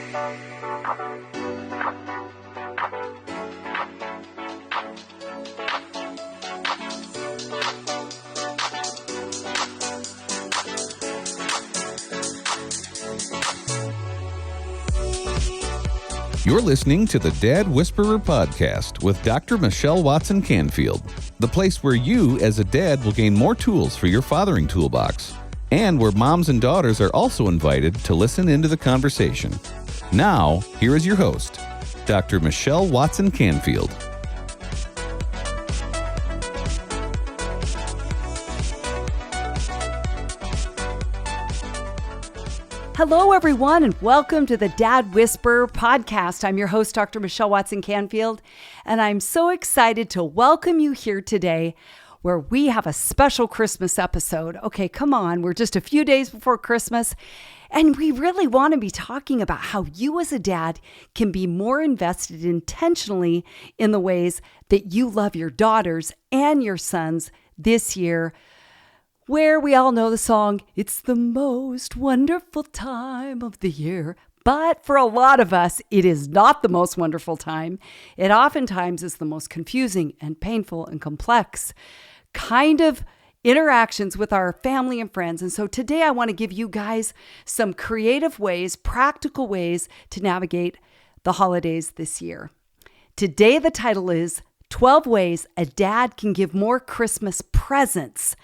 You're listening to the Dad Whisperer podcast with Dr. Michelle Watson Canfield, the place where you, as a dad, will gain more tools for your fathering toolbox, and where moms and daughters are also invited to listen into the conversation. Now, here is your host, Dr. Michelle Watson Canfield. Hello, everyone, and welcome to the Dad Whisperer podcast. I'm your host, Dr. Michelle Watson Canfield, and I'm so excited to welcome you here today where we have a special Christmas episode. Okay, come on, we're just a few days before Christmas, and we really want to be talking about how you as a dad can be more invested intentionally in the ways that you love your daughters and your sons this year, where we all know the song, "It's the most wonderful time of the year." But for a lot of us, it is not the most wonderful time. It oftentimes is the most confusing and painful and complex kind of interactions with our family and friends. And so today I want to give you guys some creative ways, practical ways to navigate the holidays this year. Today the title is 12 Ways a Dad Can Give More Christmas Presents.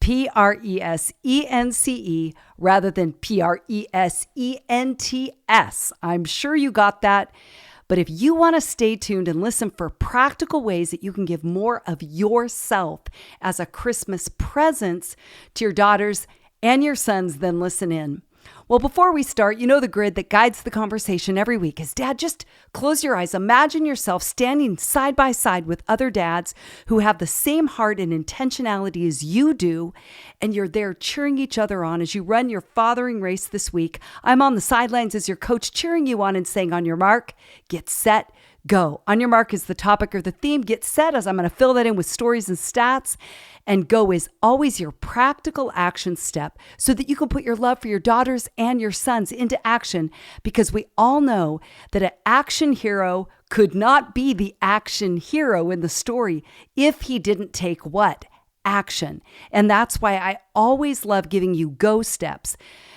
Presence rather than presents. I'm sure you got that. But if you want to stay tuned and listen for practical ways that you can give more of yourself as a Christmas present to your daughters and your sons, then listen in. Well, before we start, you know the grid that guides the conversation every week is, Dad, just close your eyes. Imagine yourself standing side by side with other dads who have the same heart and intentionality as you do, and you're there cheering each other on as you run your fathering race this week. I'm on the sidelines as your coach, cheering you on and saying, on your mark, get set, go. On your mark is the topic or the theme. Get set, as I'm going to fill that in with stories and stats. And go is always your practical action step so that you can put your love for your daughters and your sons into action, because we all know that an action hero could not be the action hero in the story if he didn't take what? Action. And that's why I always love giving you go steps,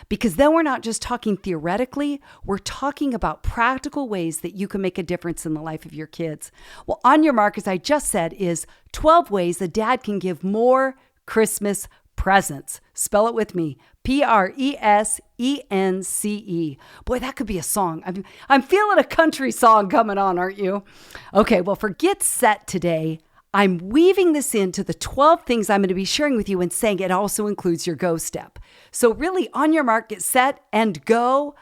because then we're not just talking theoretically, we're talking about practical ways that you can make a difference in the life of your kids. Well, on your mark, as I just said, is 12 ways a dad can give more Christmas presents. Spell it with me. Presence. Boy, that could be a song. I'm feeling a country song coming on, aren't you? Okay, well, for Get Set today, I'm weaving this into the 12 things I'm going to be sharing with you and saying it also includes your go step. So really, on your mark, get set, and go,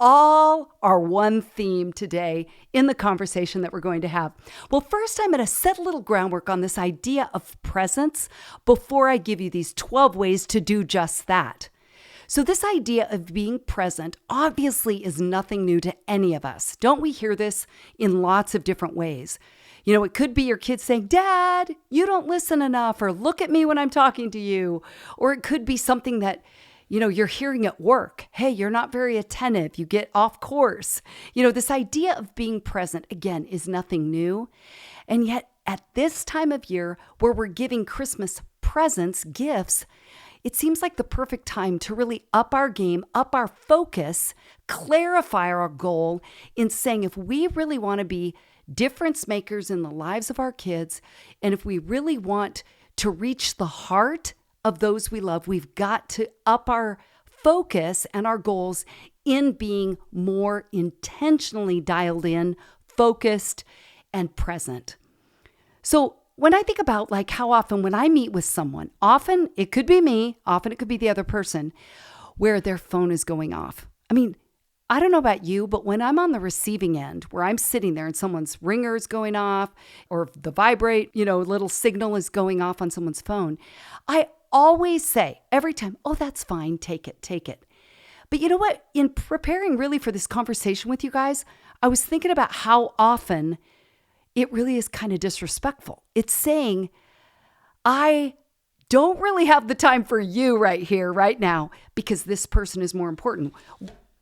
all are one theme today in the conversation that we're going to have. Well, first, I'm going to set a little groundwork on this idea of presence before I give you these 12 ways to do just that. So this idea of being present obviously is nothing new to any of us. Don't we hear this in lots of different ways? You know, it could be your kids saying, "Dad, you don't listen enough," or "Look at me when I'm talking to you." Or it could be something that, you know, you're hearing at work. "Hey, you're not very attentive. You get off course." You know, this idea of being present, again, is nothing new. And yet at this time of year where we're giving Christmas presents, gifts, it seems like the perfect time to really up our game, up our focus, clarify our goal in saying, if we really want to be difference makers in the lives of our kids, and if we really want to reach the heart of those we love, we've got to up our focus and our goals in being more intentionally dialed in, focused, and present. So when I think about like how often when I meet with someone, often it could be me, often it could be the other person, where their phone is going off. I mean, I don't know about you, but when I'm on the receiving end, where I'm sitting there and someone's ringer is going off, or the vibrate, little signal is going off on someone's phone, I always say every time, "Oh, that's fine. Take it. But you know what? In preparing really for this conversation with you guys, I was thinking about how often it really is kind of disrespectful. It's saying, I don't really have the time for you right here, right now, because this person is more important.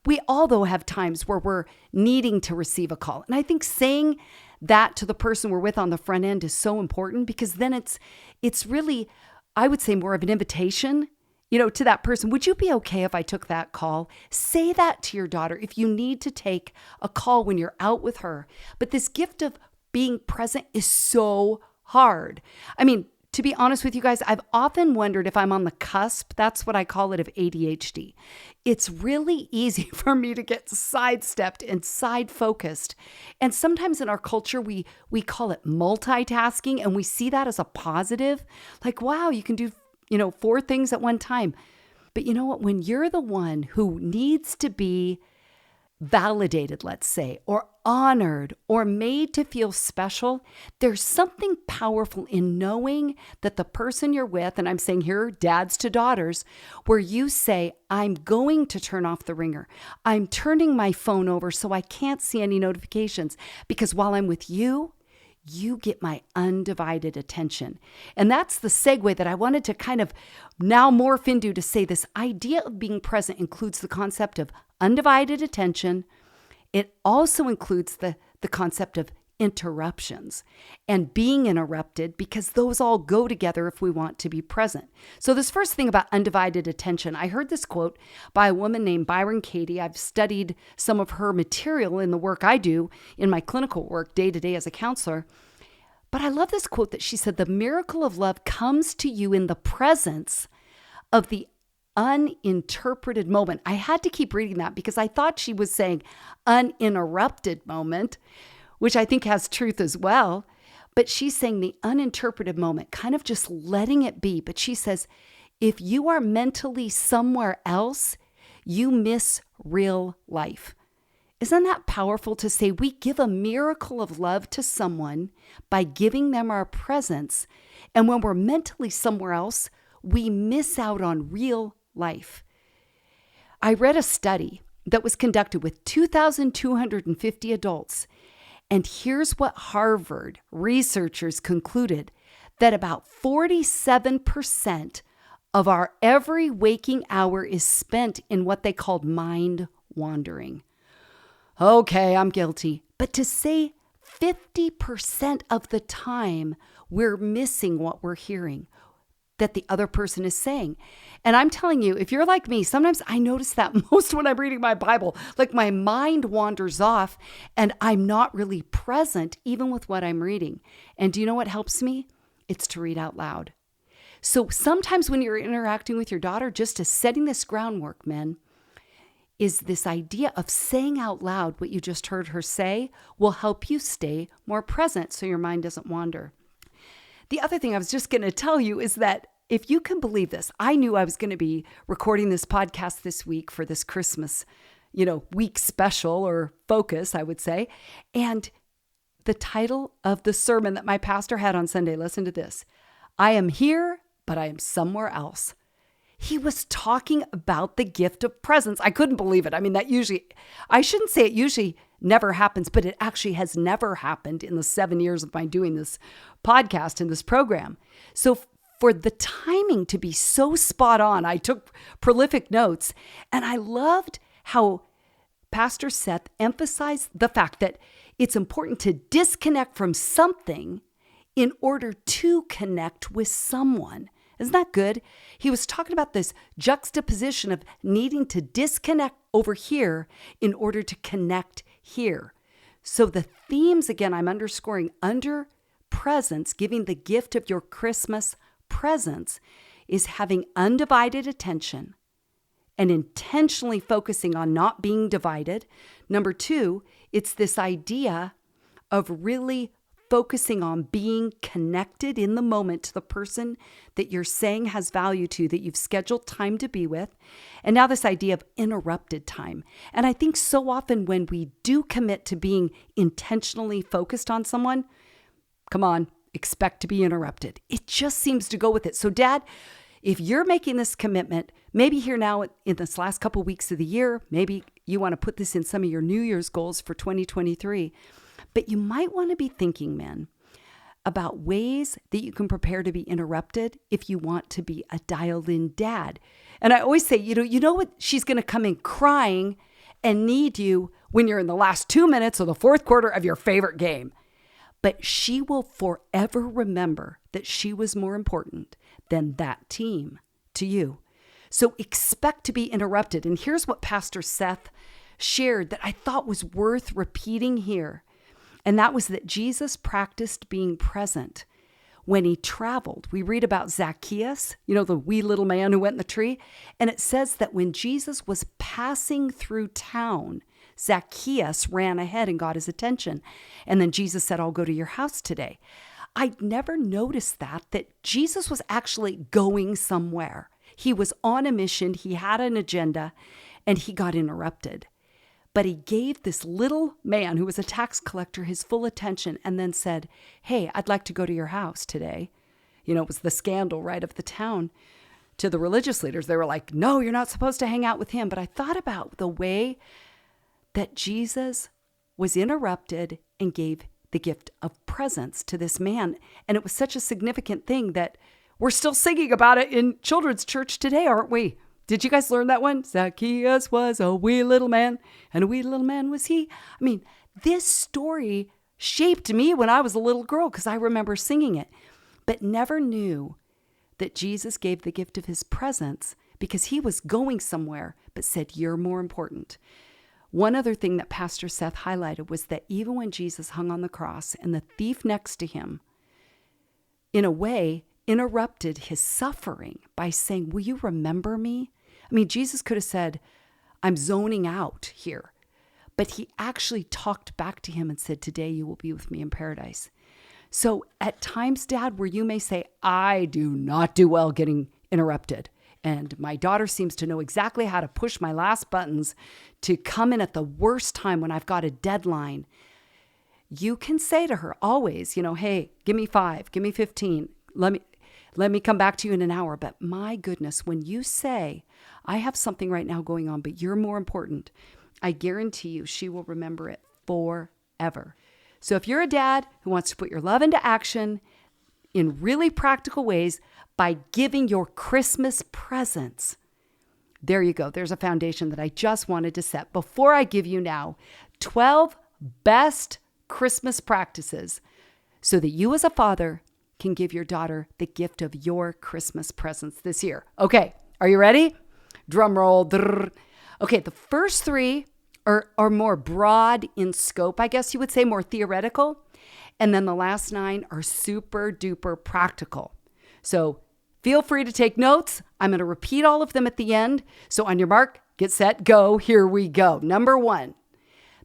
We all, though, have times where we're needing to receive a call. And I think saying that to the person we're with on the front end is so important, because then it's really, I would say, more of an invitation, to that person. Would you be okay if I took that call? Say that to your daughter if you need to take a call when you're out with her. But this gift of being present is so hard. I mean, to be honest with you guys, I've often wondered if I'm on the cusp, that's what I call it, of ADHD. It's really easy for me to get sidestepped and side-focused. And sometimes in our culture, we call it multitasking, and we see that as a positive. Like, wow, you can do 4 things at one time. But you know what? When you're the one who needs to be validated, let's say, or honored, or made to feel special, there's something powerful in knowing that the person you're with, and I'm saying here, dads to daughters, where you say, I'm going to turn off the ringer. I'm turning my phone over so I can't see any notifications, because while I'm with you, you get my undivided attention. And that's the segue that I wanted to kind of now morph into, to say this idea of being present includes the concept of undivided attention. It also includes the concept of interruptions and being interrupted, because those all go together if we want to be present. So this first thing about undivided attention, I heard this quote by a woman named Byron Katie. I've studied some of her material in the work I do in my clinical work day to day as a counselor. But I love this quote that she said, the miracle of love comes to you in the presence of the uninterpreted moment. I had to keep reading that because I thought she was saying uninterrupted moment, which I think has truth as well. But she's saying the uninterpreted moment, kind of just letting it be. But she says, if you are mentally somewhere else, you miss real life. Isn't that powerful to say we give a miracle of love to someone by giving them our presence, and when we're mentally somewhere else, we miss out on real life? I read a study that was conducted with 2,250 adults, and here's what Harvard researchers concluded, that about 47% of our every waking hour is spent in what they called mind wandering. Okay, I'm guilty. But to say 50% of the time we're missing what we're hearing that the other person is saying. And I'm telling you, if you're like me, sometimes I notice that most when I'm reading my Bible, like my mind wanders off and I'm not really present even with what I'm reading. And do you know what helps me? It's to read out loud. So sometimes when you're interacting with your daughter, just as setting this groundwork, men, is this idea of saying out loud what you just heard her say will help you stay more present so your mind doesn't wander. The other thing I was just going to tell you is that if you can believe this, I knew I was going to be recording this podcast this week for this Christmas, week special or focus, I would say. And the title of the sermon that my pastor had on Sunday, listen to this: I am here, but I am somewhere else. He was talking about the gift of presence. I couldn't believe it. I mean, I shouldn't say it usually never happens, but it actually has never happened in the 7 years of my doing this podcast and this program. So for the timing to be so spot on, I took prolific notes, and I loved how Pastor Seth emphasized the fact that it's important to disconnect from something in order to connect with someone. Isn't that good? He was talking about this juxtaposition of needing to disconnect over here in order to connect here. So the themes, again, I'm underscoring under presence, giving the gift of your Christmas presence, is having undivided attention and intentionally focusing on not being divided. Number 2, it's this idea of really focusing on being connected in the moment to the person that you're saying has value to, that you've scheduled time to be with. And now this idea of interrupted time. And I think so often when we do commit to being intentionally focused on someone, come on, expect to be interrupted. It just seems to go with it. So Dad, if you're making this commitment, maybe here now in this last couple weeks of the year, maybe you want to put this in some of your New Year's goals for 2023, but you might want to be thinking, men, about ways that you can prepare to be interrupted if you want to be a dialed-in dad. And I always say, you know what? She's going to come in crying and need you when you're in the last 2 minutes of the fourth quarter of your favorite game. But she will forever remember that she was more important than that team to you. So expect to be interrupted. And here's what Pastor Seth shared that I thought was worth repeating here. And that was that Jesus practiced being present when he traveled. We read about Zacchaeus, the wee little man who went in the tree. And it says that when Jesus was passing through town, Zacchaeus ran ahead and got his attention. And then Jesus said, I'll go to your house today. I'd never noticed that Jesus was actually going somewhere. He was on a mission, he had an agenda, and he got interrupted. But he gave this little man who was a tax collector his full attention and then said, hey, I'd like to go to your house today. It was the scandal, right, of the town. To the religious leaders, they were like, no, you're not supposed to hang out with him. But I thought about the way that Jesus was interrupted and gave the gift of presence to this man. And it was such a significant thing that we're still singing about it in children's church today, aren't we? Did you guys learn that one? Zacchaeus was a wee little man, and a wee little man was he. I mean, this story shaped me when I was a little girl because I remember singing it, but never knew that Jesus gave the gift of his presence because he was going somewhere, but said, you're more important. One other thing that Pastor Seth highlighted was that even when Jesus hung on the cross and the thief next to him, in a way, interrupted his suffering by saying, will you remember me? I mean, Jesus could have said, I'm zoning out here. But he actually talked back to him and said, today you will be with me in paradise. So at times, Dad, where you may say, I do not do well getting interrupted, and my daughter seems to know exactly how to push my last buttons to come in at the worst time when I've got a deadline, you can say to her always, hey, give me 5, give me 15, let me come back to you in an hour. But my goodness, when you say, I have something right now going on, but you're more important, I guarantee you she will remember it forever. So if you're a dad who wants to put your love into action in really practical ways by giving your Christmas presents, there you go. There's a foundation that I just wanted to set. Before I give you now 12 best Christmas practices so that you as a father can give your daughter the gift of your Christmas presents this year. Okay, are you ready? Drum roll. Okay, the first 3 are more broad in scope, I guess you would say, more theoretical. And then the last 9 are super duper practical. So feel free to take notes. I'm going to repeat all of them at the end. So on your mark, get set, go. Here we go. Number 1,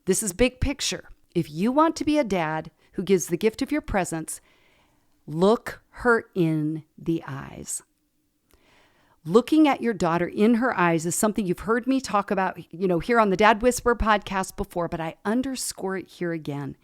this is big picture. If you want to be a dad who gives the gift of your presents, look her in the eyes. Looking at your daughter in her eyes is something you've heard me talk about, here on the Dad Whisperer podcast before, but I underscore it here again.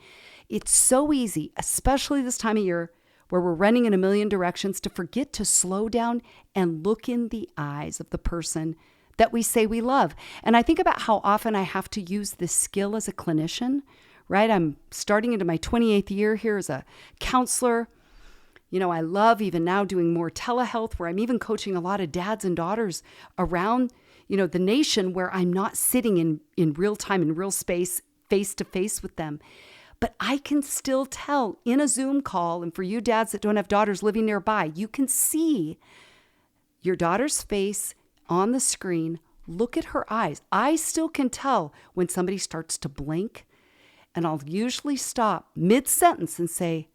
It's so easy, especially this time of year where we're running in a million directions, to forget to slow down and look in the eyes of the person that we say we love. And I think about how often I have to use this skill as a clinician, right? I'm starting into my 28th year here as a counselor. I love even now doing more telehealth where I'm even coaching a lot of dads and daughters around, the nation where I'm not sitting in real time, in real space, face to face with them. But I can still tell in a Zoom call, and for you dads that don't have daughters living nearby, you can see your daughter's face on the screen. Look at her eyes. I still can tell when somebody starts to blink, and I'll usually stop mid-sentence and say,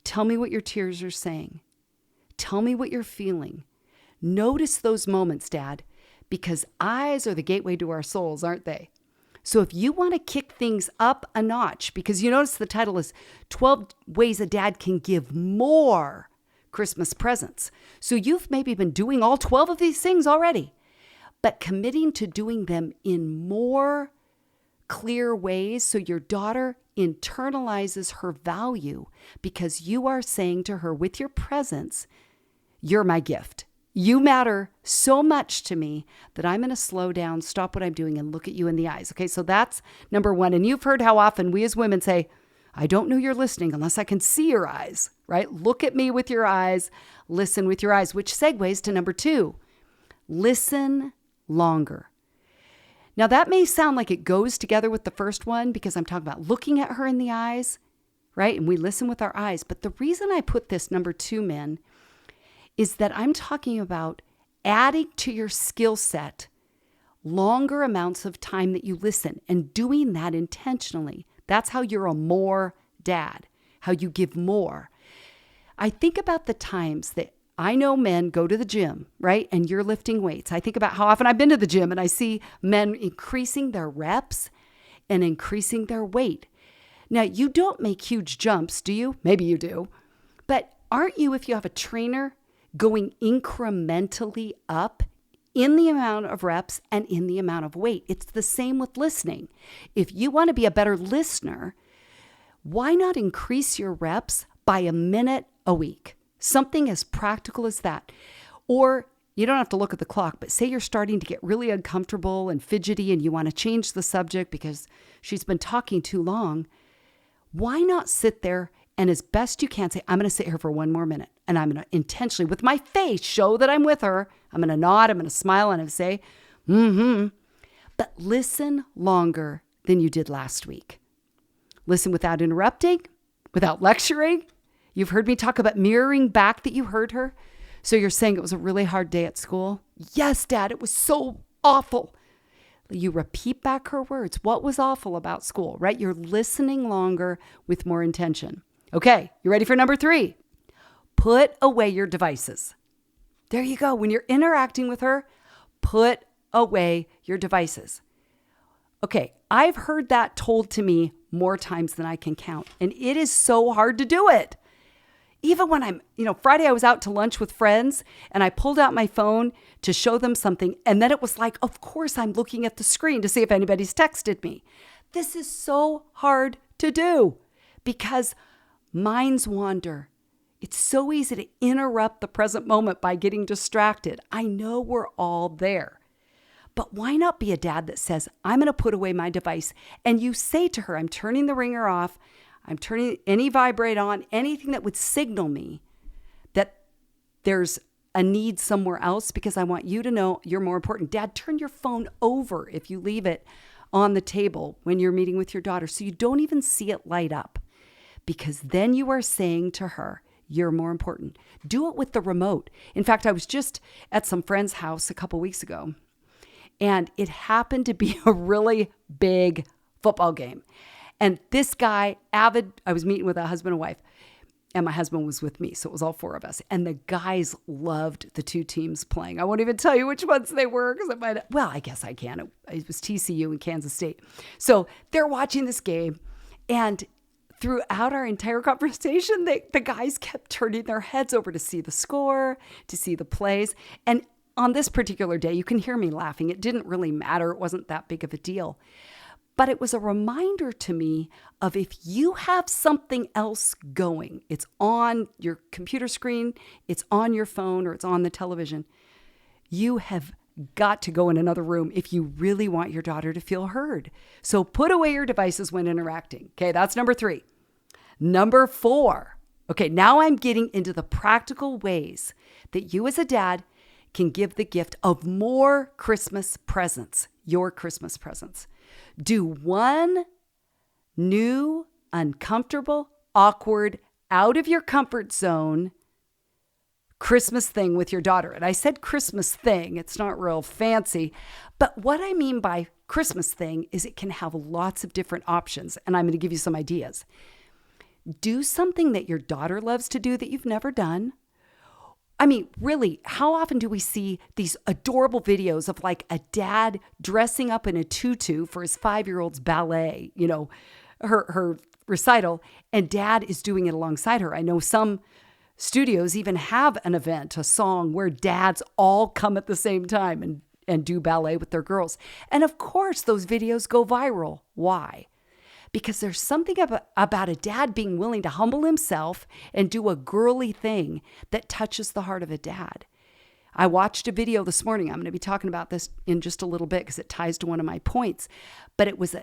tell me what your tears are saying. Tell me what you're feeling. Notice those moments, Dad, because eyes are the gateway to our souls, aren't they? So if you want to kick things up a notch, because you notice the title is 12 Ways a Dad Can Give More Christmas Presents. So you've maybe been doing all 12 of these things already, but committing to doing them in more clear ways so your daughter internalizes her value because you are saying to her with your presence, you're my gift. You matter so much to me that I'm going to slow down, stop what I'm doing, and look at you in the eyes. Okay, so that's number 1. And you've heard how often we as women say, I don't know you're listening unless I can see your eyes, right? Look at me with your eyes, listen with your eyes, which segues to number 2, listen longer. Now, that may sound like it goes together with the first one because I'm talking about looking at her in the eyes, right? And we listen with our eyes. But the reason I put this number 2, men, is that I'm talking about adding to your skill set longer amounts of time that you listen and doing that intentionally. That's how you're a more dad, how you give more. I think about the times that I know men go to the gym, right? And you're lifting weights. I think about how often I've been to the gym and I see men increasing their reps and increasing their weight. Now, you don't make huge jumps, do you? Maybe you do. But aren't you, if you have a trainer, going incrementally up in the amount of reps and in the amount of weight? It's the same with listening. If you want to be a better listener, why not increase your reps by a minute a week? Something as practical as that. Or you don't have to look at the clock, but say you're starting to get really uncomfortable and fidgety and you want to change the subject because she's been talking too long. Why not sit there and as best you can say, I'm going to sit here for 1 more minute and I'm going to intentionally with my face show that I'm with her. I'm going to nod, I'm going to smile and say, but listen longer than you did last week. Listen without interrupting, without lecturing. You've heard me talk about mirroring back that you heard her. So you're saying it was a really hard day at school? Yes, Dad, it was so awful. You repeat back her words. What was awful about school, right? You're listening longer with more intention. Okay, you ready for number 3? Put away your devices. There you go. When you're interacting with her, put away your devices. Okay, I've heard that told to me more times than I can count, and it is so hard to do it. Even when Friday I was out to lunch with friends and I pulled out my phone to show them something. And then it was like, of course, I'm looking at the screen to see if anybody's texted me. This is so hard to do because minds wander. It's so easy to interrupt the present moment by getting distracted. I know we're all there. But why not be a dad that says, I'm going to put away my device. And you say to her, I'm turning the ringer off. I'm turning any vibrate on, anything that would signal me that there's a need somewhere else because I want you to know you're more important. Dad, turn your phone over if you leave it on the table when you're meeting with your daughter so you don't even see it light up because then you are saying to her, you're more important. Do it with the remote. In fact, I was just at some friend's house a couple weeks ago and it happened to be a really big football game. And this guy, avid, I was meeting with a husband and wife, and my husband was with me. So it was all 4 of us. And the guys loved the 2 teams playing. I won't even tell you which ones they were because I guess I can. It was TCU and Kansas State. So they're watching this game. And throughout our entire conversation, the guys kept turning their heads over to see the score, to see the plays. And on this particular day, you can hear me laughing. It didn't really matter. It wasn't that big of a deal. But it was a reminder to me of if you have something else going, it's on your computer screen, it's on your phone, or it's on the television, you have got to go in another room if you really want your daughter to feel heard. So put away your devices when interacting. Okay, that's number 3. Number 4. Okay, now I'm getting into the practical ways that you as a dad can give the gift of more Christmas presents, your Christmas presents. Do one new, uncomfortable, awkward, out of your comfort zone Christmas thing with your daughter. And I said Christmas thing, it's not real fancy, but what I mean by Christmas thing is it can have lots of different options. And I'm going to give you some ideas. Do something that your daughter loves to do that you've never done. I mean, really, how often do we see these adorable videos of like a dad dressing up in a tutu for his 5-year-old's ballet, her recital, and dad is doing it alongside her. I know some studios even have an event, a song where dads all come at the same time and do ballet with their girls. And of course, those videos go viral. Why? Because there's something about a dad being willing to humble himself and do a girly thing that touches the heart of a dad. I watched a video this morning. I'm going to be talking about this in just a little bit because it ties to one of my points. But it was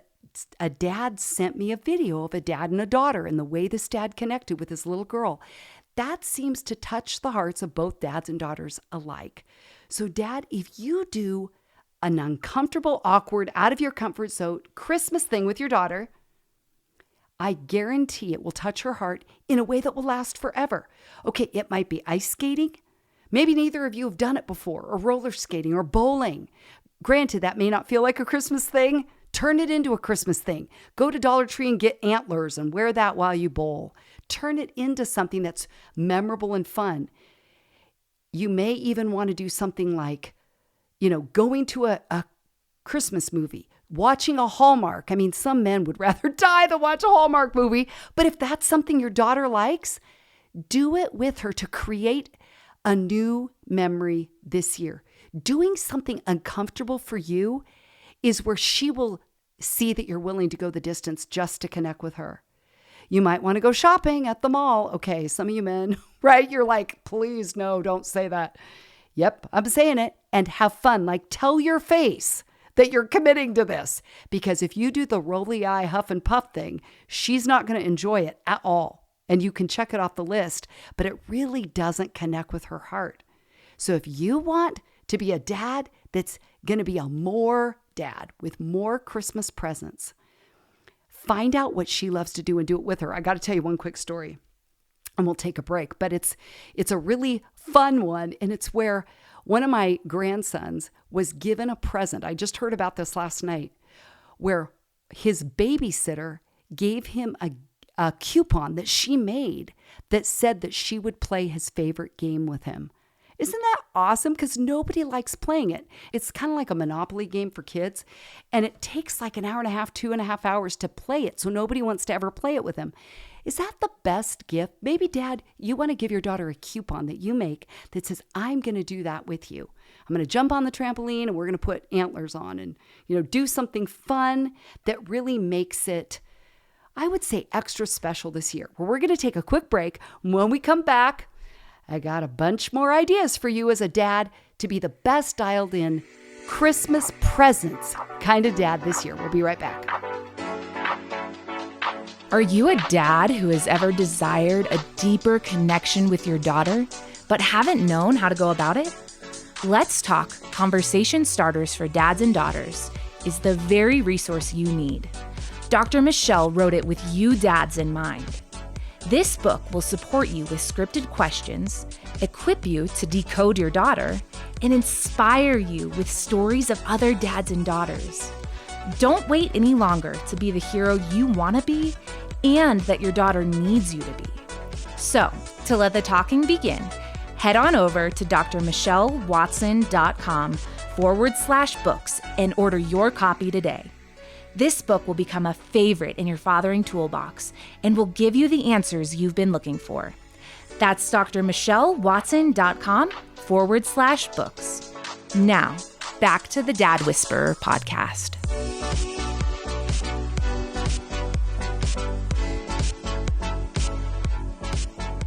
a dad sent me a video of a dad and a daughter and the way this dad connected with his little girl. That seems to touch the hearts of both dads and daughters alike. So, Dad, if you do an uncomfortable, awkward, out of your comfort zone Christmas thing with your daughter, I guarantee it will touch her heart in a way that will last forever. Okay, it might be ice skating. Maybe neither of you have done it before, or roller skating or bowling. Granted, that may not feel like a Christmas thing. Turn it into a Christmas thing. Go to Dollar Tree and get antlers and wear that while you bowl. Turn it into something that's memorable and fun. You may even want to do something like, going to a Christmas movie, watching a Hallmark. I mean, some men would rather die than watch a Hallmark movie. But if that's something your daughter likes, do it with her to create a new memory this year. Doing something uncomfortable for you is where she will see that you're willing to go the distance just to connect with her. You might want to go shopping at the mall. Okay, some of you men, right? You're like, please, no, don't say that. Yep, I'm saying it. And have fun. Like, tell your face that you're committing to this. Because if you do the rolly eye, huff and puff thing, she's not going to enjoy it at all. And you can check it off the list, but it really doesn't connect with her heart. So if you want to be a dad that's going to be a more dad with more Christmas presents, find out what she loves to do and do it with her. I got to tell you one quick story and we'll take a break, but it's a really fun one. And it's where one of my grandsons was given a present. I just heard about this last night, where his babysitter gave him a coupon that she made that said that she would play his favorite game with him. Isn't that awesome? Because nobody likes playing it. It's kind of like a Monopoly game for kids. And it takes like an hour and a half, 2.5 hours to play it. So nobody wants to ever play it with him. Is that the best gift? Maybe, Dad, you want to give your daughter a coupon that you make that says, I'm going to do that with you. I'm going to jump on the trampoline and we're going to put antlers on and, do something fun that really makes it, I would say, extra special this year. Well, we're going to take a quick break. When we come back, I got a bunch more ideas for you as a dad to be the best dialed in Christmas presents kind of dad this year. We'll be right back. Are you a dad who has ever desired a deeper connection with your daughter, but haven't known how to go about it? Let's Talk Conversation Starters for Dads and Daughters is the very resource you need. Dr. Michelle wrote it with you dads in mind. This book will support you with scripted questions, equip you to decode your daughter, and inspire you with stories of other dads and daughters. Don't wait any longer to be the hero you want to be and that your daughter needs you to be. So, to let the talking begin, head on over to drmichellewatson.com/books and order your copy today. This book will become a favorite in your fathering toolbox and will give you the answers you've been looking for. That's drmichellewatson.com/books. Now, back to the Dad Whisperer podcast.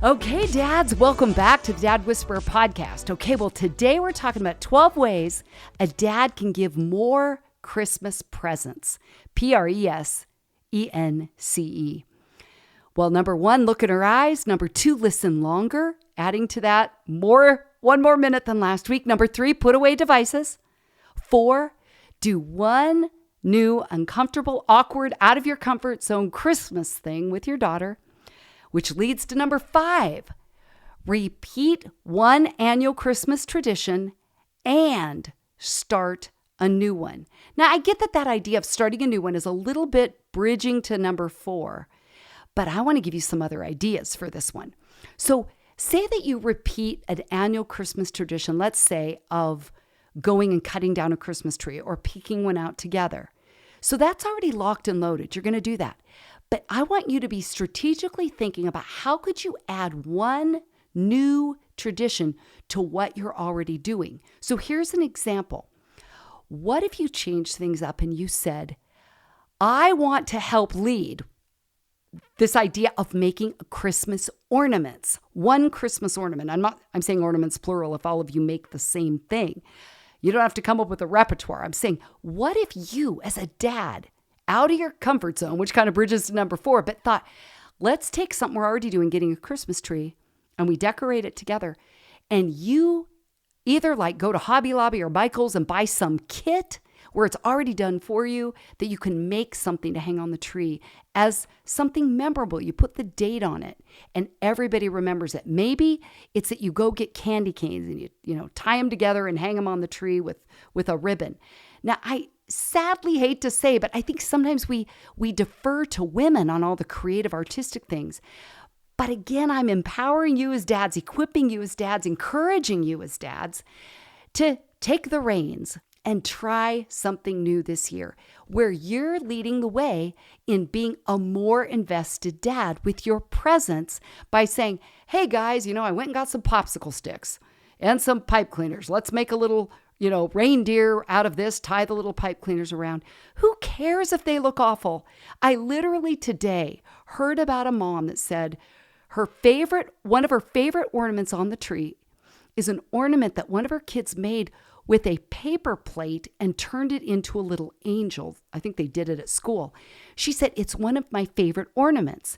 Okay, dads, welcome back to the Dad Whisperer podcast. Okay, well, today we're talking about 12 ways a dad can give more Christmas presents. Presence. Well, number 1, look in her eyes. Number 2, listen longer. Adding to that, one more minute than last week. Number 3, put away devices. 4, do one new, uncomfortable, awkward, out of your comfort zone Christmas thing with your daughter. Which leads to number 5, repeat one annual Christmas tradition and start a new one. Now, I get that idea of starting a new one is a little bit bridging to number 4, but I want to give you some other ideas for this one. So say that you repeat an annual Christmas tradition, let's say, of going and cutting down a Christmas tree or picking one out together. So that's already locked and loaded. You're going to do that. But I want you to be strategically thinking about how could you add one new tradition to what you're already doing. So here's an example. What if you changed things up and you said, I want to help lead this idea of making Christmas ornaments, one Christmas ornament. I'm saying ornaments plural if all of you make the same thing. You don't have to come up with a repertoire. I'm saying, what if you as a dad, out of your comfort zone, which kind of bridges to number 4, but thought, let's take something we're already doing, getting a Christmas tree, and we decorate it together. And you Either like go to Hobby Lobby or Michael's and buy some kit where it's already done for you, that you can make something to hang on the tree as something memorable. You put the date on it and everybody remembers it. Maybe it's that you go get candy canes and you tie them together and hang them on the tree with a ribbon. Now, I sadly hate to say, but I think sometimes we defer to women on all the creative, artistic things. But again, I'm empowering you as dads, equipping you as dads, encouraging you as dads to take the reins and try something new this year where you're leading the way in being a more invested dad with your presence by saying, hey guys, I went and got some popsicle sticks and some pipe cleaners. Let's make a little, reindeer out of this, tie the little pipe cleaners around. Who cares if they look awful? I literally today heard about a mom that said one of her favorite ornaments on the tree is an ornament that one of her kids made with a paper plate and turned it into a little angel. I think they did it at school. She said, it's one of my favorite ornaments.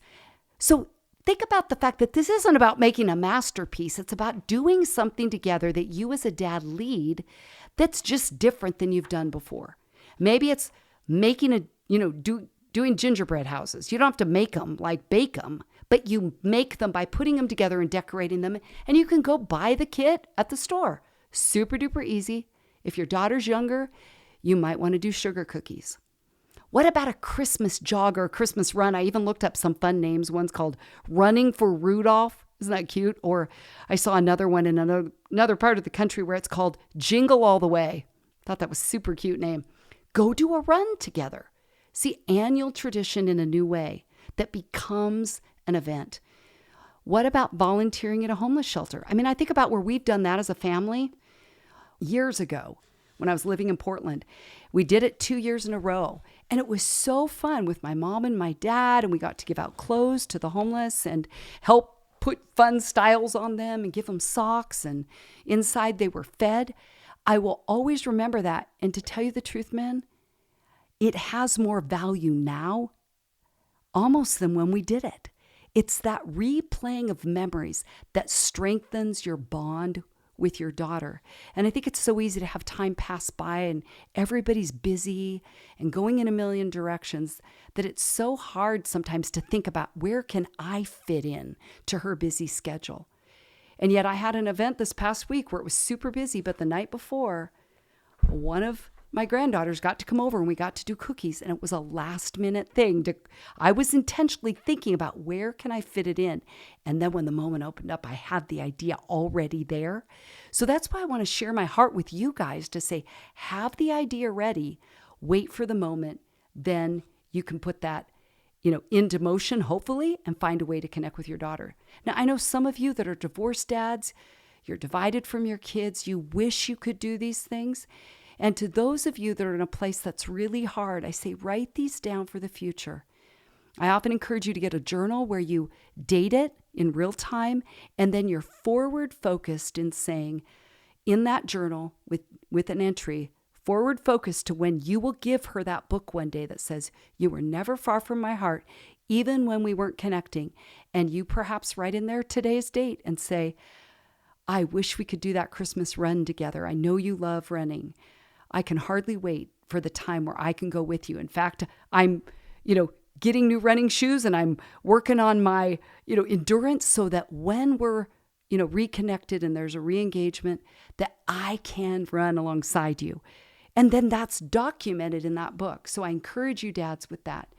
So think about the fact that this isn't about making a masterpiece. It's about doing something together that you as a dad lead that's just different than you've done before. Maybe it's making doing gingerbread houses. You don't have to make them, like bake them, but you make them by putting them together and decorating them. And you can go buy the kit at the store. Super duper easy. If your daughter's younger, you might want to do sugar cookies. What about a Christmas jog or a Christmas run? I even looked up some fun names. One's called Running for Rudolph. Isn't that cute? Or I saw another one in another part of the country where it's called Jingle All the Way. Thought that was a super cute name. Go do a run together. See, annual tradition in a new way that becomes an event. What about volunteering at a homeless shelter? I think about where we've done that as a family. Years ago, when I was living in Portland, we did it 2 years in a row. And it was so fun with my mom and my dad. And we got to give out clothes to the homeless and help put fun styles on them and give them socks. And inside they were fed. I will always remember that. And to tell you the truth, men, it has more value now almost than when we did it. It's that replaying of memories that strengthens your bond with your daughter. And I think it's so easy to have time pass by and everybody's busy and going in a million directions that it's so hard sometimes to think about where can I fit in to her busy schedule. And yet I had an event this past week where it was super busy, but the night before, one of my granddaughters got to come over and we got to do cookies, and it was a last minute thing. I was intentionally thinking about where can I fit it in. And then when the moment opened up, I had the idea already there. So that's why I want to share my heart with you guys to say, have the idea ready, wait for the moment, then you can put that into motion, hopefully, and find a way to connect with your daughter. Now, I know some of you that are divorced dads, you're divided from your kids, you wish you could do these things. And to those of you that are in a place that's really hard, I say, write these down for the future. I often encourage you to get a journal where you date it in real time, and then you're forward focused in saying, in that journal with an entry, forward focused to when you will give her that book one day that says, you were never far from my heart, even when we weren't connecting. And you perhaps write in there today's date and say, I wish we could do that Christmas run together. I know you love running. I can hardly wait for the time where I can go with you. In fact, I'm, getting new running shoes and I'm working on my, endurance so that when we're, reconnected and there's a re-engagement, that I can run alongside you. And then that's documented in that book. So I encourage you dads with that,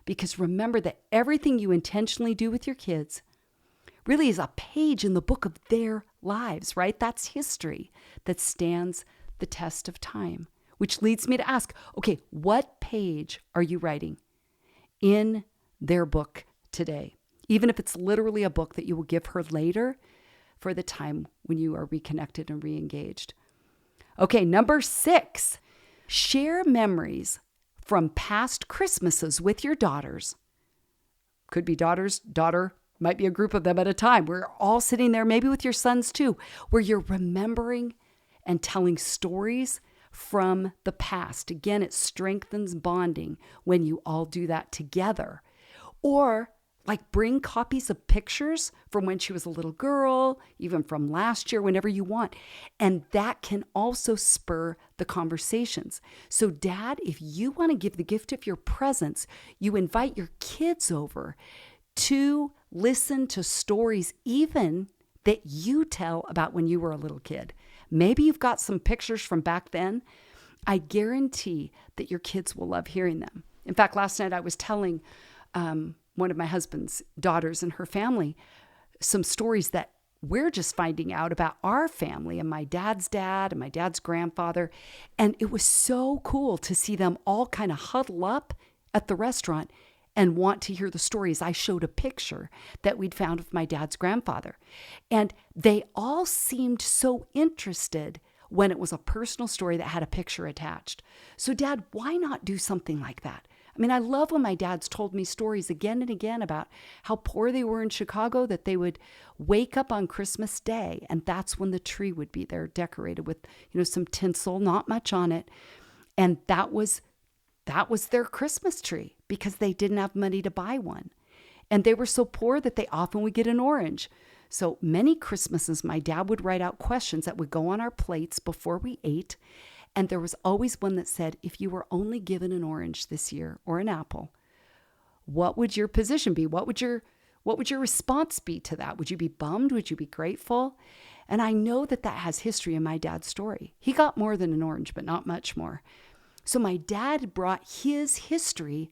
because remember that everything you intentionally do with your kids really is a page in the book of their lives, right? That's history that stands the test of time, which leads me to ask, okay, what page are you writing in their book today? Even if it's literally a book that you will give her later for the time when you are reconnected and re-engaged. Okay, number 6, share memories from past Christmases with your daughters. Could be daughter, might be a group of them at a time. We're all sitting there, maybe with your sons too, where you're remembering and telling stories from the past. Again, it strengthens bonding when you all do that together. Or Like bring copies of pictures from when she was a little girl, even from last year, whenever you want. And that can also spur the conversations. So Dad, if you want to give the gift of your presence, you invite your kids over to listen to stories even that you tell about when you were a little kid. Maybe you've got some pictures from back then. I guarantee that your kids will love hearing them. In fact, last night I was telling one of my husband's daughters and her family some stories that we're just finding out about our family and my dad's dad and my dad's grandfather. And it was so cool to see them all kind of huddle up at the restaurant and want to hear the stories. I showed a picture that we'd found of my dad's grandfather. And they all seemed so interested when it was a personal story that had a picture attached. So Dad, why not do something like that? I mean, I love when my dad's told me stories again and again about how poor they were in Chicago, that they would wake up on Christmas Day and that's when the tree would be there decorated with, some tinsel, not much on it. And that was their Christmas tree because they didn't have money to buy one. And they were so poor that they often would get an orange. So many Christmases, my dad would write out questions that would go on our plates before we ate. And there was always one that said, if you were only given an orange this year or an apple, what would your position be? What would your response be to that? Would you be bummed? Would you be grateful? And I know that has history in my dad's story. He got more than an orange, but not much more. So my dad brought his history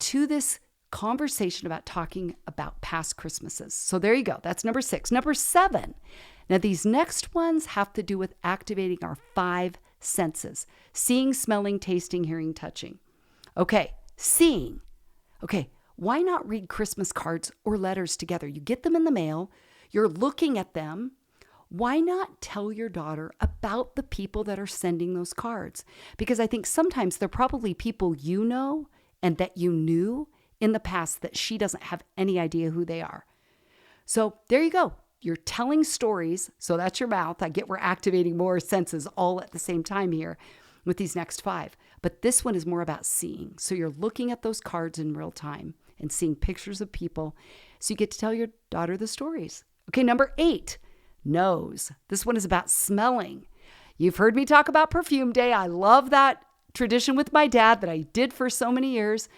to this conversation about talking about past Christmases. So there you go. That's number 6. Number 7. Now these next ones have to do with activating our 5 senses: seeing, smelling, tasting, hearing, touching. Okay, seeing. Okay, why not read Christmas cards or letters together? You get them in the mail, you're looking at them. Why not tell your daughter about the people that are sending those cards? Because I think sometimes they're probably people you know and that you knew in the past that she doesn't have any idea who they are. So there you go. You're telling stories. So that's your mouth. I get we're activating more senses all at the same time here with these next 5. But this one is more about seeing. So you're looking at those cards in real time and seeing pictures of people. So you get to tell your daughter the stories. Okay, number 8, nose. This one is about smelling. You've heard me talk about Perfume Day. I love that tradition with my dad that I did for so many years.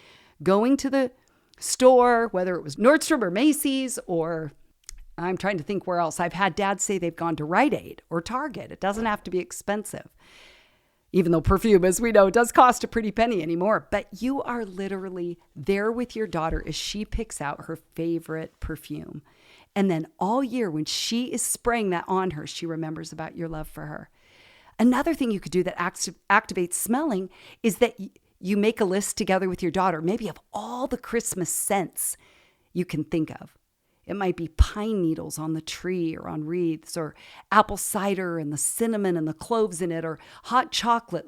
Going to the store, whether it was Nordstrom or Macy's or I'm trying to think where else. I've had dads say they've gone to Rite Aid or Target. It doesn't have to be expensive. Even though perfume, as we know, does cost a pretty penny anymore. But you are literally there with your daughter as she picks out her favorite perfume. And then all year when she is spraying that on her, she remembers about your love for her. Another thing you could do that activates smelling is that you make a list together with your daughter, maybe of all the Christmas scents you can think of. It might be pine needles on the tree or on wreaths, or apple cider and the cinnamon and the cloves in it, or hot chocolate,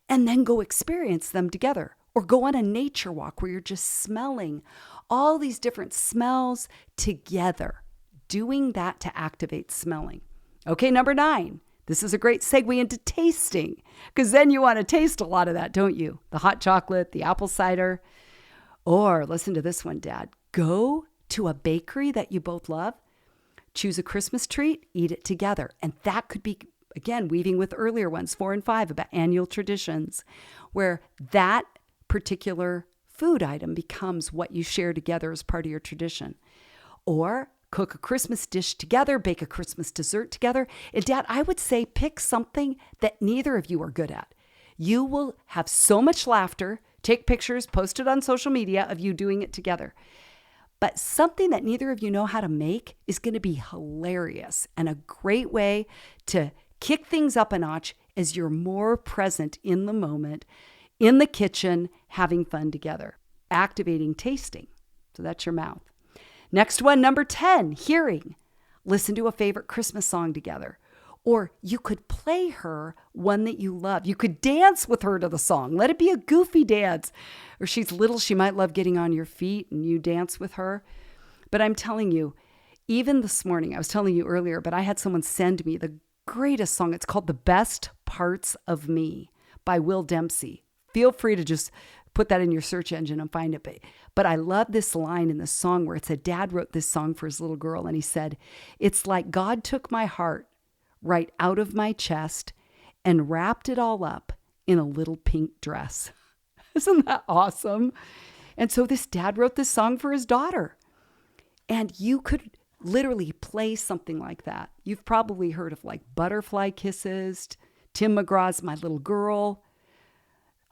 and then go experience them together. Or go on a nature walk where you're just smelling all these different smells together, doing that to activate smelling. Okay, number 9. This is a great segue into tasting, because then you want to taste a lot of that, don't you? The hot chocolate, the apple cider. Or listen to this one, Dad. Go to a bakery that you both love, choose a Christmas treat, eat it together. And that could be, again, weaving with earlier ones, 4 and 5, about annual traditions, where that particular food item becomes what you share together as part of your tradition. Or cook a Christmas dish together, bake a Christmas dessert together. And Dad, I would say pick something that neither of you are good at. You will have so much laughter, take pictures, post it on social media of you doing it together. But something that neither of you know how to make is going to be hilarious and a great way to kick things up a notch as you're more present in the moment, in the kitchen, having fun together, activating tasting. So that's your mouth. Next one, number 10, hearing. Listen to a favorite Christmas song together. Or you could play her one that you love. You could dance with her to the song. Let it be a goofy dance. Or she's little, she might love getting on your feet and you dance with her. But I'm telling you, even this morning, I was telling you earlier, but I had someone send me the greatest song. It's called The Best Parts of Me by Will Dempsey. Feel free to just put that in your search engine and find it. But I love this line in the song where it's a dad wrote this song for his little girl. And he said, "It's like God took my heart right out of my chest and wrapped it all up in a little pink dress." Isn't that awesome? And so this dad wrote this song for his daughter. And you could literally play something like that. You've probably heard of like Butterfly Kisses, Tim McGraw's My Little Girl,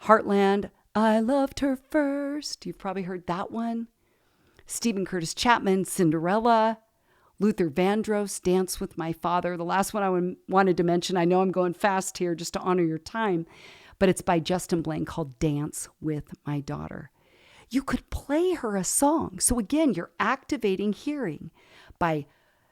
Heartland, I Loved Her First. You've probably heard that one. Stephen Curtis Chapman, Cinderella. Luther Vandross, Dance with My Father. The last one I wanted to mention, I know I'm going fast here just to honor your time, but it's by Justin Blaine called Dance with My Daughter. You could play her a song. So again, you're activating hearing by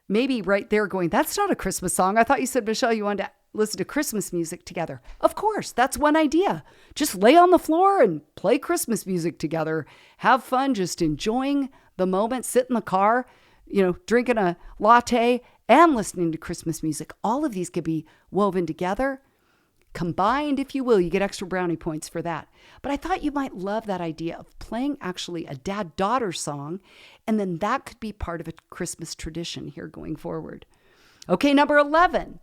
maybe right there going, that's not a Christmas song. I thought you said, Michelle, you wanted to listen to Christmas music together. Of course, that's one idea. Just lay on the floor and play Christmas music together. Have fun, just enjoying the moment, sit in the car, drinking a latte and listening to Christmas music. All of these could be woven together. Combined, if you will, you get extra brownie points for that. But I thought you might love that idea of playing actually a dad-daughter song, and then that could be part of a Christmas tradition here going forward. Okay, number 11.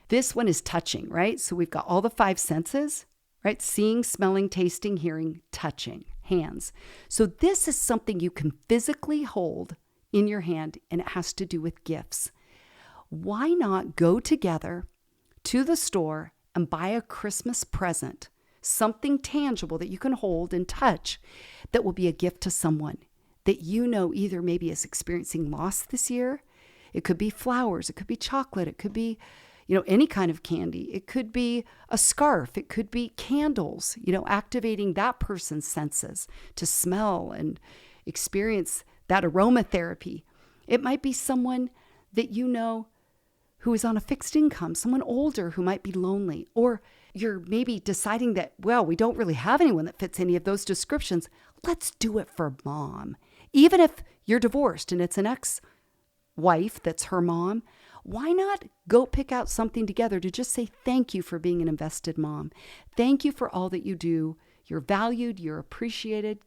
This one is touching, right? So we've got all the 5 senses, right? Seeing, smelling, tasting, hearing, touching, hands. So this is something you can physically hold in your hand, and it has to do with gifts. Why not go together to the store and buy a Christmas present, something tangible that you can hold and touch that will be a gift to someone that either maybe is experiencing loss this year. It could be flowers, it could be chocolate, it could be, any kind of candy. It could be a scarf, it could be candles, activating that person's senses to smell and experience that aromatherapy. It might be someone that who is on a fixed income, someone older who might be lonely, or you're maybe deciding that, we don't really have anyone that fits any of those descriptions. Let's do it for mom. Even if you're divorced and it's an ex-wife that's her mom, why not go pick out something together to just say thank you for being an invested mom. Thank you for all that you do. You're valued, you're appreciated.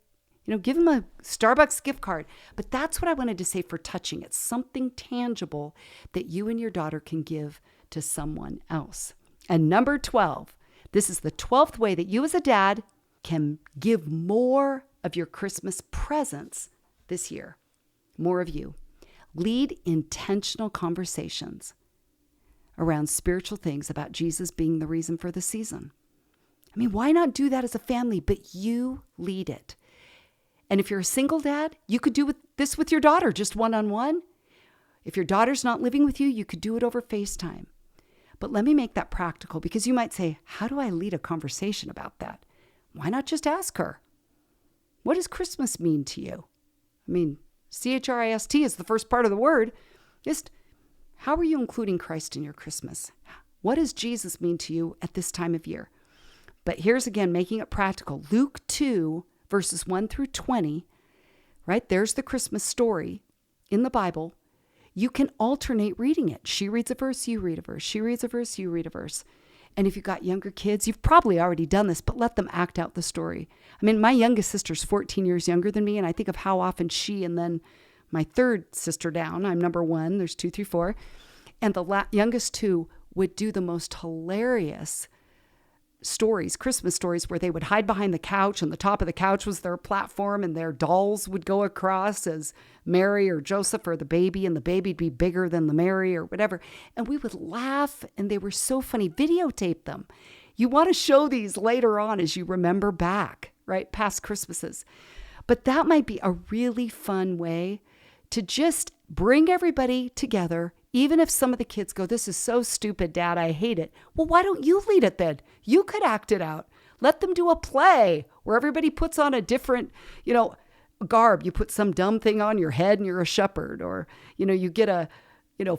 Give them a Starbucks gift card. But that's what I wanted to say for touching. It's something tangible that you and your daughter can give to someone else. And number 12, this is the 12th way that you as a dad can give more of your Christmas presents this year. More of you. Lead intentional conversations around spiritual things about Jesus being the reason for the season. Why not do that as a family, but you lead it? And if you're a single dad, you could do this with your daughter, just one-on-one. If your daughter's not living with you, you could do it over FaceTime. But let me make that practical, because you might say, how do I lead a conversation about that? Why not just ask her? What does Christmas mean to you? CHRIST is the first part of the word. Just how are you including Christ in your Christmas? What does Jesus mean to you at this time of year? But here's again, making it practical. Luke 2, verses 1 through 20, right? There's the Christmas story in the Bible. You can alternate reading it. She reads a verse, you read a verse. She reads a verse, you read a verse. And if you've got younger kids, you've probably already done this, but let them act out the story. My youngest sister's 14 years younger than me, and I think of how often she and then my third sister down, I'm number 1, there's 2, 3, 4, and the youngest 2 would do the most hilarious stories, Christmas stories, where they would hide behind the couch, and the top of the couch was their platform, and their dolls would go across as Mary or Joseph or the baby, and the baby'd be bigger than the Mary or whatever. And we would laugh, and they were so funny. Videotape them. You want to show these later on as you remember back, right, past Christmases. But that might be a really fun way to just bring everybody together. Even if some of the kids go, this is so stupid, Dad, I hate it. Well, why don't you lead it then? You could act it out. Let them do a play where everybody puts on a different, garb. You put some dumb thing on your head and you're a shepherd, or, you get a,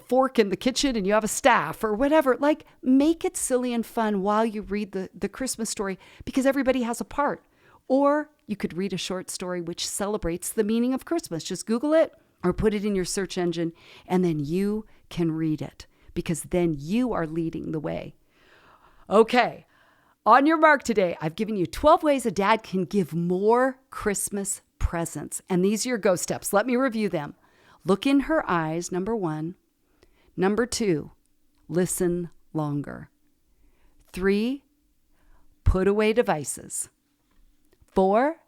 fork in the kitchen and you have a staff or whatever. Like, make it silly and fun while you read the Christmas story, because everybody has a part. Or you could read a short story which celebrates the meaning of Christmas. Just Google it or put it in your search engine, and then you can read it, because then you are leading the way. Okay, On your mark today, I've given you 12 ways a dad can give more Christmas presents. And these are your go steps. Let me review them. Look in her eyes, number 1. Number 2, listen longer. 3, put away devices. 4,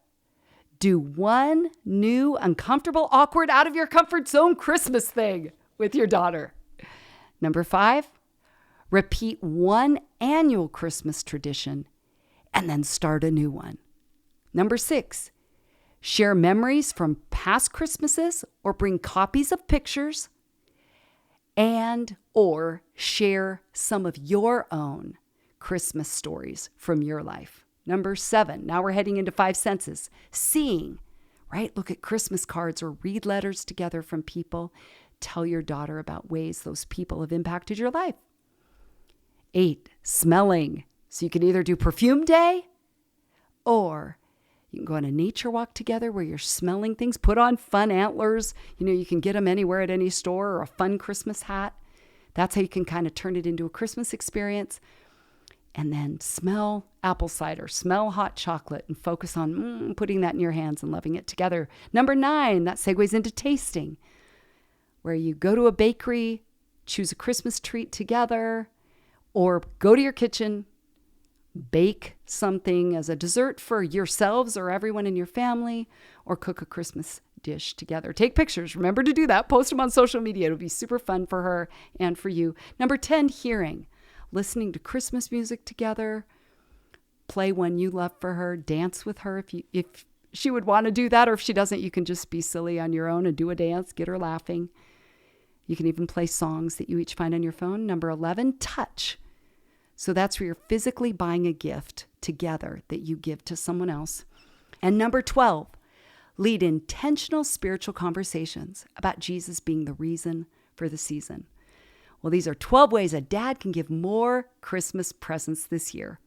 do one new, uncomfortable, awkward, out of your comfort zone Christmas thing with your daughter. Number 5, repeat one annual Christmas tradition and then start a new one. Number 6, share memories from past Christmases or bring copies of pictures and or share some of your own Christmas stories from your life. Number 7, now we're heading into 5 senses. Seeing, right? Look at Christmas cards or read letters together from people. Tell your daughter about ways those people have impacted your life. 8, smelling. So you can either do perfume day or you can go on a nature walk together where you're smelling things. Put on fun antlers. You can get them anywhere at any store, or a fun Christmas hat. That's how you can kind of turn it into a Christmas experience. And then smell apple cider, smell hot chocolate, and focus on putting that in your hands and loving it together. Number 9, that segues into tasting, where you go to a bakery, choose a Christmas treat together, or go to your kitchen, bake something as a dessert for yourselves or everyone in your family, or cook a Christmas dish together. Take pictures. Remember to do that. Post them on social media. It'll be super fun for her and for you. Number 10, hearing. Listening to Christmas music together. Play one you love for her. Dance with her if she would want to do that, or if she doesn't, you can just be silly on your own and do a dance. Get her laughing. You can even play songs that you each find on your phone. Number 11, touch. So that's where you're physically buying a gift together that you give to someone else. And number 12, lead intentional spiritual conversations about Jesus being the reason for the season. Well, these are 12 ways a dad can give more Christmas presents this year.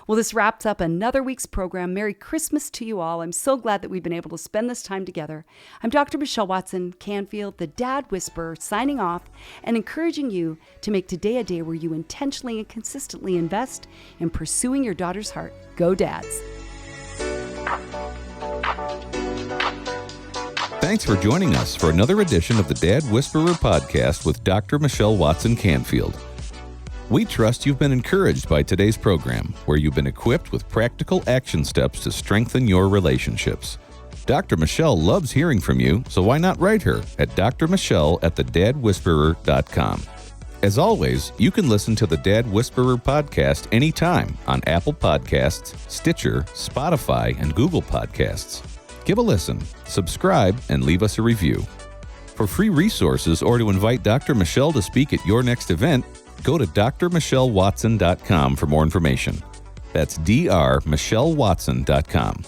Well, this wraps up another week's program. Merry Christmas to you all. I'm so glad that we've been able to spend this time together. I'm Dr. Michelle Watson Canfield, the Dad Whisperer, signing off and encouraging you to make today a day where you intentionally and consistently invest in pursuing your daughter's heart. Go Dads. Thanks for joining us for another edition of the Dad Whisperer podcast with Dr. Michelle Watson Canfield. We trust you've been encouraged by today's program, where you've been equipped with practical action steps to strengthen your relationships. Dr. Michelle loves hearing from you, so why not write her at drmichelle@thedadwhisperer.com. As always, you can listen to the Dad Whisperer podcast anytime on Apple Podcasts, Stitcher, Spotify, and Google Podcasts. Give a listen, subscribe, and leave us a review. For free resources or to invite Dr. Michelle to speak at your next event, go to drmichellewatson.com for more information. That's drmichellewatson.com.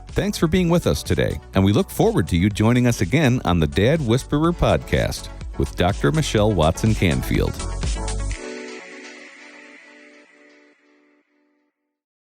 Thanks for being with us today, and we look forward to you joining us again on the Dad Whisperer podcast with Dr. Michelle Watson Canfield.